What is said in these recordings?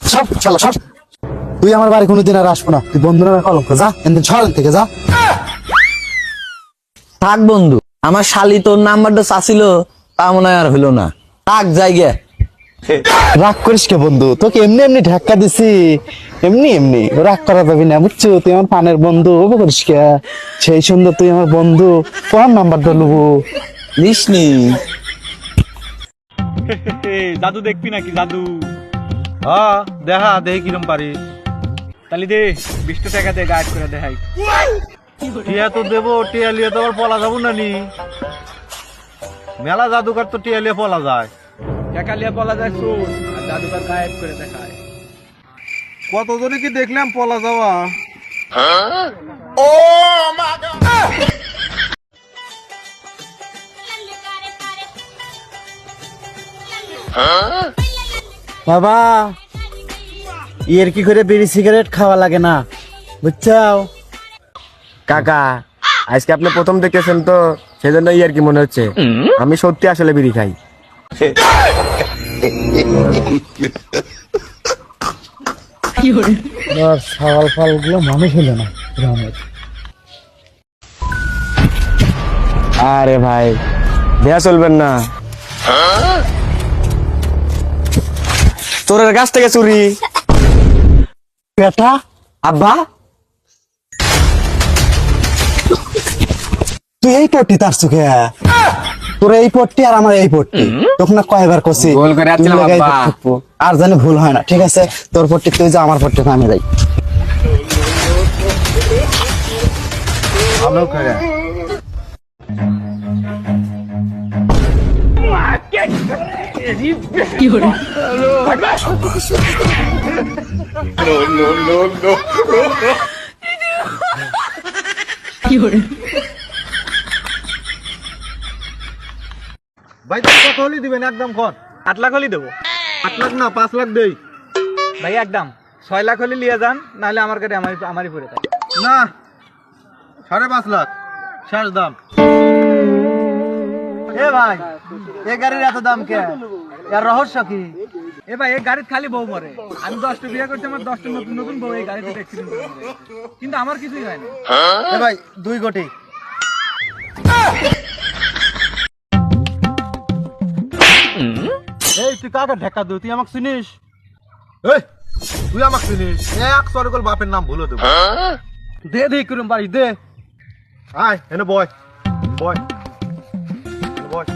সব চলো সব। তুই আমার বাড়ি কোনোদিন আর আসবো না, তুই বন্ধু নামে কলঙ্ক, যা এখান ছড় থেকে যা। থাক বন্ধু, আমার শালি তোর নাম্বারটা চাচ্ছিল, তা মনে হয় আর হইলো না। থাক জায়গা। রাগ করিস কে বন্ধু, তোকে এমনি এমনি ধাক্কা দিছি, এমনি এমনি রাগ করা যাবি না বুঝছো। তুই আমার পানের বন্ধু, ওবে করিস কে? সেই সুন্দর তুই আমার বন্ধু, কোন নাম্বারটা নেবো? নিসনি জাদু দেখবি নাকি জাদু? হ্যাঁ দেখা দেখি কিরম পারিস। তাহলে দে 20 টাকা দে, গাইড করে দেখাই। টিয়া তো দেবো, টিয়া লিয়ে তো আবার পলা যাবো না নি। মেলা জাদুকার তো টিয়া লিয়ে পলা যায়, টাকা লিয়ে পলা যায় শুন, আর জাদুকার গায়েব করে দেখায়। কতজনে কি দেখলাম পলা যাওয়া। বাবা ইয়ের কি করে বিড়ি সিগারেট খাওয়া লাগে না বুঝছো? কাকা আজকে আপনি প্রথম দেখেছেন তো, সেজন্য আর কি মনে হচ্ছে। আমি সত্যি আসলে বিড়ি খাই। ছাগল ফাল গুলো মানুষ হলো না গ্রামের। আরে ভাই দেয়া চলবেন না, চোরের কাছ থেকে চুরি। বেটা আব্বা তুই এই পট্টি তার চোখে, তোর এই পট্টি আর আমার এই পট্টি, তখন না কয়বার করছি ভুল করে আসছিলাম তুই লাগাই আব্বা। থাকবো। আর জানি ভুল হয় না, ঠিক আছে? তোর পট্টি তুই যা, আমার পট্টি আমি যাই। ভালো করে ভাই, তুমি কত হলি দিবেন? একদম কর। 8 লাখ হলি দেবো। 8 লাখ না 5 লাখ দেই ভাই। একদম 6 লাখ হলে লিয়ে যান, নাহলে আমার কাছে আমারই পড়ে থাকে। না 5.5 লাখ শেষ দাম। এ ভাই, এই গাড়ির এত দাম কে? এর রহস্য কি? এ ভাই, এই গাড়ির খালি বউ মরে। আমি 10টা বিয়ে করছি, আমার 10টা নতুন নতুন বউ এই গাড়িতে অ্যাক্সিডেন্ট করে মরে। কিন্তু আমার কিছুই হয় না। এ ভাই 2 কোটি। এই তুই কাকে ঢাকা দিও? তুই আমাকে চিনিস? এই তুই আমাকে চিনিস? এক সরকল বাপের নাম ভুলে দেবো। দে দে করুম বাড়ি দে। আয় এনে বয় বয় বয়।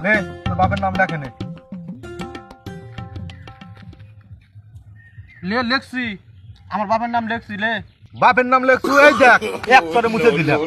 নে তোর বাপের নাম লেখে নে। লে লেখছি, আমার বাপের নাম লেখছি। লে বাপের নাম লেখছু, এই দেখ এক করে মুছে দিলাম।